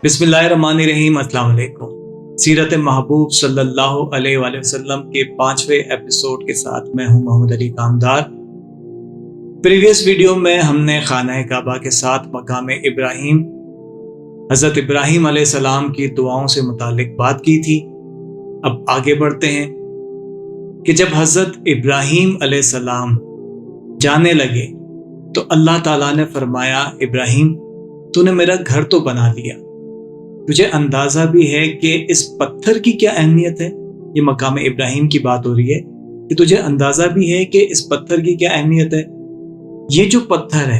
बिस्मिल्लाहिर्रहमानिर्रहीम। अस्सलाम वालेकुम। सीरत महबूब सल्लल्लाहु अलैहि वसल्लम के 5वें एपिसोड के साथ मैं हूं मोहम्मद अली कामदार। प्रीवियस वीडियो में हमने खाना काबा के साथ मकाम इब्राहिम, हज़रत इब्राहिम अलैहिस्सलाम की दुआओं से मुतालिक बात की थी। अब आगे बढ़ते हैं कि जब हज़रत इब्राहिम अलैहिस्सलाम जाने लगे तो अल्लाह ताला ने फरमाया, इब्राहिम तूने मेरा घर तो बना लिया, तुझे अंदाज़ा भी है कि इस पत्थर की क्या अहमियत है। ये मकाम इब्राहिम की बात हो रही है कि तुझे अंदाज़ा भी है कि इस पत्थर की क्या अहमियत है। ये जो पत्थर है,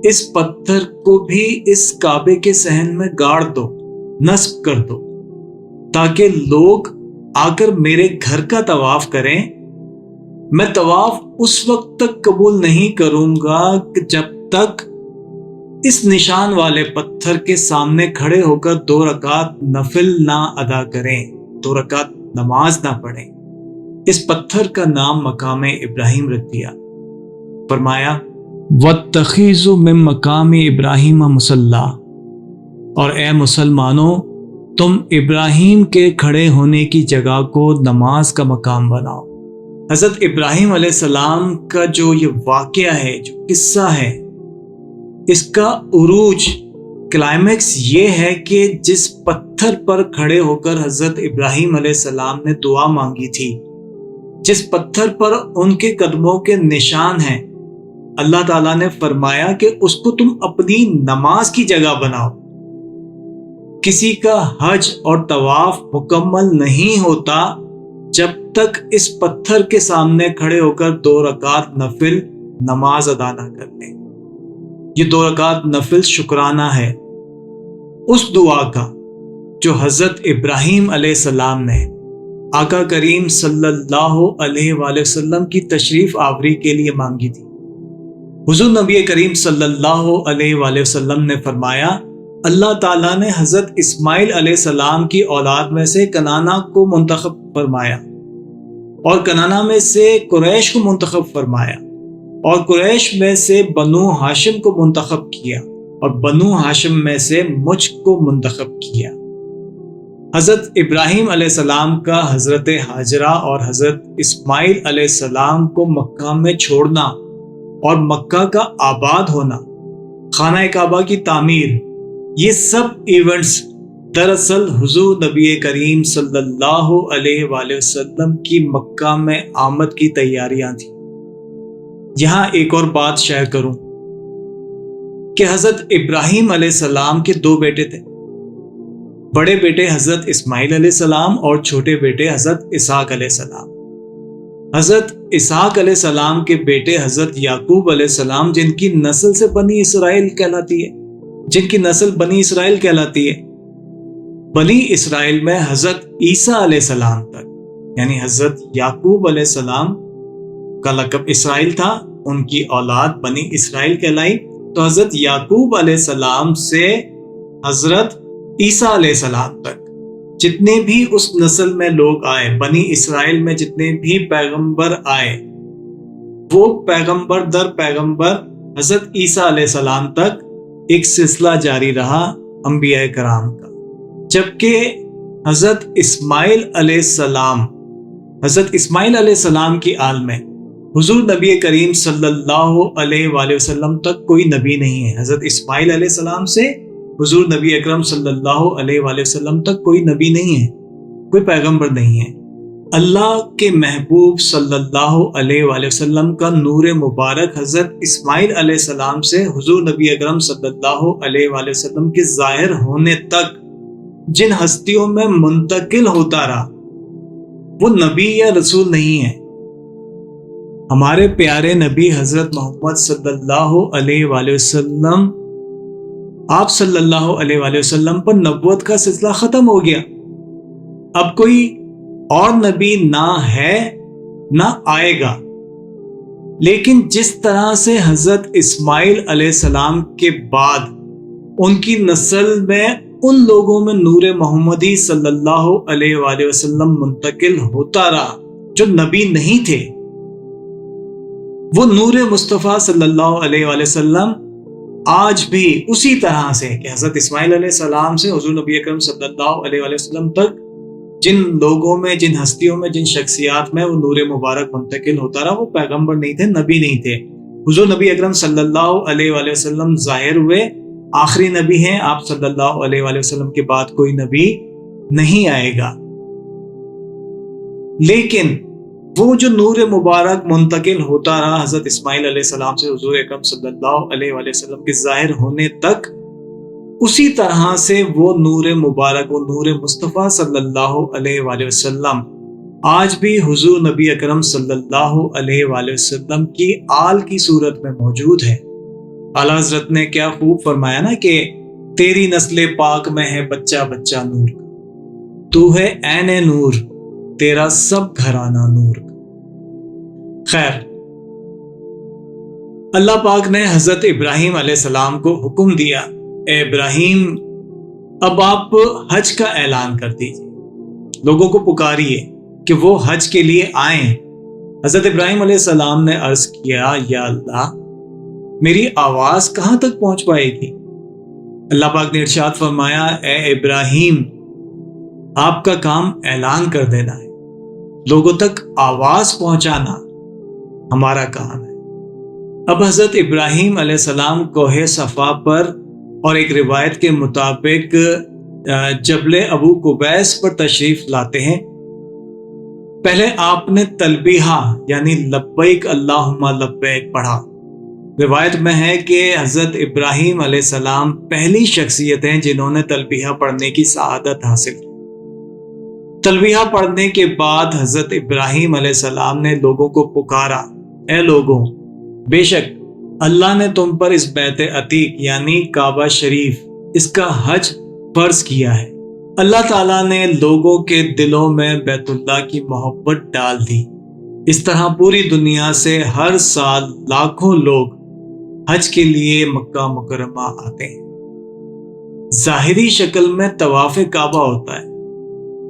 इस पत्थर को भी इस काबे के सहन में गाड़ दो, नस्ब कर दो, ताकि लोग आकर मेरे घर का तवाफ करें। मैं तवाफ उस वक्त तक कबूल नहीं करूंगा कि जब तक इस निशान वाले पत्थर के सामने खड़े होकर 2 रकात नफिल ना अदा करें, 2 रकात नमाज ना पढ़ें। इस पत्थर का नाम मकाम इब्राहिम रख दिया। फरमाया वत्तखीज़ु मिन मकाम इब्राहिम मुसल्ला, और ए मुसलमानों तुम इब्राहिम के खड़े होने की जगह को नमाज का मकाम बनाओ। हज़रत इब्राहिम अलैहिस्सलाम का जो ये वाक़या है, जो किस्सा है, इसका उरूज, क्लाइमैक्स ये है कि जिस पत्थर पर खड़े होकर हज़रत इब्राहिम अलैहिस्सलाम ने दुआ मांगी थी, जिस पत्थर पर उनके कदमों के निशान हैं, अल्लाह ताला ने फरमाया कि उसको तुम अपनी नमाज की जगह बनाओ। किसी का हज और तवाफ मुकम्मल नहीं होता जब तक इस पत्थर के सामने खड़े होकर 2 रकात नफिल नमाज अदा ना कर ले। ये 2 रकात नफिल शुक्राना है उस दुआ का जो हज़रत इब्राहिम अलैहिस्सलाम ने आका करीम सल्लल्लाहु अलैहि वसल्लम की तशरीफ आवरी के लिए मांगी थी। हुजूर नबी करीम सल्लल्लाहु अलैहि वसल्लम ने फरमाया, अल्लाह ताला ने हज़रत इस्माइल अलैहिस्सलाम की औलाद में से कनाना को मुंतखब फरमाया, और कनाना में से कुरैश को मुंतखब फरमाया, और कुरैश में से बनु हाशिम को मुंतखब किया, और बनु हाशिम में से मुझ को मुंतखब किया। हज़रत इब्राहिम अलैहिस्सलाम का हज़रत हाजरा और हज़रत इस्माइल अलैहिस्सलाम को मक्का में छोड़ना और मक्का का आबाद होना, खाना काबा की तामीर, ये सब इवेंट्स दरअसल हुजूर नबी करीम सल्लल्लाहु अलैहि वसल्लम की मक्का में आमद की तैयारियां थी। यहां एक और बात शेयर करूं कि हज़रत इब्राहिम अलैहिस्सलाम के 2 बेटे थे। बड़े बेटे हज़रत इस्माइल अलैहिस्सलाम और छोटे बेटे हज़रत इसहाक अलैहिस्सलाम। हज़रत इसहाक अलैहिस्सलाम के बेटे हज़रत याकूब अलैहिस्सलाम, जिनकी नस्ल से बनी इसराइल कहलाती है, जिनकी नस्ल बनी इसराइल कहलाती है। बनी इसराइल में हज़रत ईसा अलैहिस्सलाम तक, यानी हज़रत याकूब अलैहिस्सलाम का लक़ब इसराइल था, उनकी औलाद बनी इसराइल कहलाई। तो हज़रत याकूब अलैहिस्सलाम से हज़रत ईसा अलैहिस्सलाम तक जितने भी उस नस्ल में लोग आए, बनी इसराइल में जितने भी पैगंबर आए, वो पैगंबर दर पैगंबर हज़रत ईसा अलैहिस्सलाम तक एक सिलसिला जारी रहा अंबिया कराम का। जबकि हज़रत इस्माइल अलैहिस्सलाम की आल में हुजूर नबी करीम सल्लल्लाहु अलैहि वसल्लम तक कोई नबी नहीं है। हज़रत इस्माइल अलैहिस्सलाम से हुजूर नबी अकरम सल्लल्लाहु अलैहि वसल्लम तक कोई नबी नहीं है, कोई पैगंबर नहीं है। अल्लाह के महबूब सल्लल्लाहु अलैहि वसल्लम का नूर मुबारक हज़रत इस्माइल अलैहिस्सलाम से हुजूर नबी अकरम सल्लल्लाहु अलैहि वसल्लम के ज़ाहिर होने तक जिन हस्तियों में मुंतकिल होता रहा, वो नबी या रसूल नहीं है। हमारे प्यारे नबी हज़रत मोहम्मद सल्लल्लाहु अलैहि वसल्लम, आप सल्लल्लाहु अलैहि वसल्लम पर नबूवत का सिलसिला ख़त्म हो गया। अब कोई और नबी ना है ना आएगा। लेकिन जिस तरह से हज़रत इस्माइल अलैहिस्सलाम के बाद उनकी नस्ल में उन लोगों में नूर मोहम्मदी सल्लल्लाहु अलैहि वसल्लम मुंतकिल होता रहा जो नबी नहीं थे, वो नूर मुस्तफ़ा सल्लल्लाहु अलैहि वसल्लम आज भी उसी तरह से कि हज़रत इस्माइल अलैहिस्सलाम से हुज़ूर नबी अकरम सल्लल्लाहु अलैहि वसल्लम तक जिन लोगों में, जिन हस्तियों में, जिन शख्सियात में वो नूर मुबारक मुंतकिल होता रहा, वो पैगंबर नहीं थे, नबी नहीं थे। हुज़ूर नबी अकरम सल्लल्लाहु अलैहि वसल्लम ज़ाहिर हुए आखिरी नबी हैं। आप सल्लल्लाहु अलैहि वसल्लम के बाद कोई नबी नहीं आएगा। लेकिन वो जो नूर मुबारक मुंतकिल होता रहा हज़रत इस्माइल अलैहिस्सलाम से हुज़ूर अकरम सल्लल्लाहु अलैहि वसल्लम के ज़ाहिर होने तक, उसी तरह से वो नूर मुबारक, वो नूर मुस्तफ़ा सल्लल्लाहु अलैहि वसल्लम आज भी हुज़ूर नबी अकरम सल्लल्लाहु अलैहि वसल्लम की आल की सूरत में मौजूद है। आला हज़रत ने क्या खूब फरमाया ना कि तेरी नस्ल पाक में है बच्चा बच्चा नूर का, तू है ऐने नूर, तेरा सब घराना नूर का। खैर, अल्लाह पाक ने हज़रत इब्राहीम अलैहिस्सलाम को हुक्म दिया, ए इब्राहीम, अब आप हज का ऐलान कर दीजिए, लोगों को पुकारिए कि वो हज के लिए आएं। हज़रत इब्राहीम अलैहिस्सलाम ने अर्ज किया, या अल्लाह, मेरी आवाज कहां तक पहुंच पाएगी? अल्लाह पाक ने इरशाद फरमाया, ए इब्राहीम, आपका काम ऐलान कर देना है, लोगों तक आवाज पहुंचाना हमारा काम है। अब हजरत इब्राहीम अलैहिस्सलाम कोहे सफा पर और एक रिवायत के मुताबिक जबले अबू कुबैस पर तशरीफ लाते हैं। पहले आपने तलबीहा यानी लब्बैक अल्लाहुम्मा लब्बैक पढ़ा। रिवायत में है कि हजरत इब्राहीम अलैहिस्सलाम पहली शख्सियत हैं जिन्होंने तलबीहा पढ़ने की सआदत हासिल की। तलबीहा पढ़ने के बाद हजरत इब्राहीम अलैहिस्सलाम ने लोगों को पुकारा, ए लोगों, बेशक अल्लाह ने तुम पर इस बैत अतीक यानी काबा शरीफ, इसका हज फर्ज किया है। अल्लाह ताला ने लोगों के दिलों में बैतुल्लाह की मोहब्बत डाल दी। इस तरह पूरी दुनिया से हर साल लाखों लोग हज के लिए मक्का मुकर्रमा आते हैं। जाहिरी शक्ल में तवाफ काबा होता है,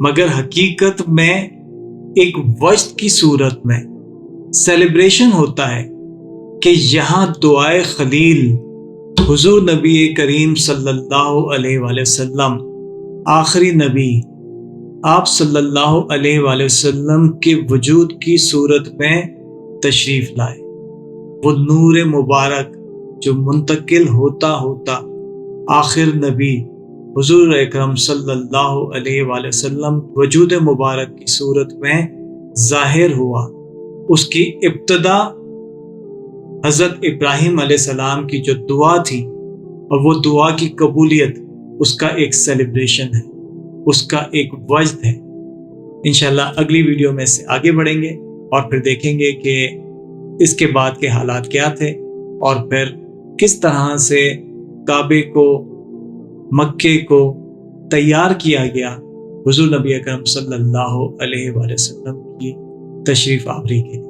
मगर हकीकत में एक वज्द की सूरत में सेलिब्रेशन होता है कि यहाँ दुआए खलील हुजूर नबी करीम सल्लल्लाहु अलैहि वसल्लम, आखिरी नबी आप सल्लल्लाहु अलैहि वसल्लम के वजूद की सूरत में तशरीफ लाए। वो नूर मुबारक जो मुंतकिल होता होता आखिर नबी हुजूर अकरम सल्लल्लाहु अलैहि वसल्लम वजूद मुबारक की सूरत में ज़ाहिर हुआ, उसकी इब्तिदा हज़रत इब्राहीम अलैहिस्सलाम की जो दुआ थी और वो दुआ की कबूलियत, उसका एक सेलिब्रेशन है, उसका एक वज्द है। इंशाल्लाह अगली वीडियो में से आगे बढ़ेंगे और फिर देखेंगे कि इसके बाद के हालात क्या थे और फिर किस तरह से काबे को, मक्के को तैयार किया गया हुजूर नबी अकरम सल्लल्लाहु अलैहि वसल्लम की तशरीफ आवरी के लिए।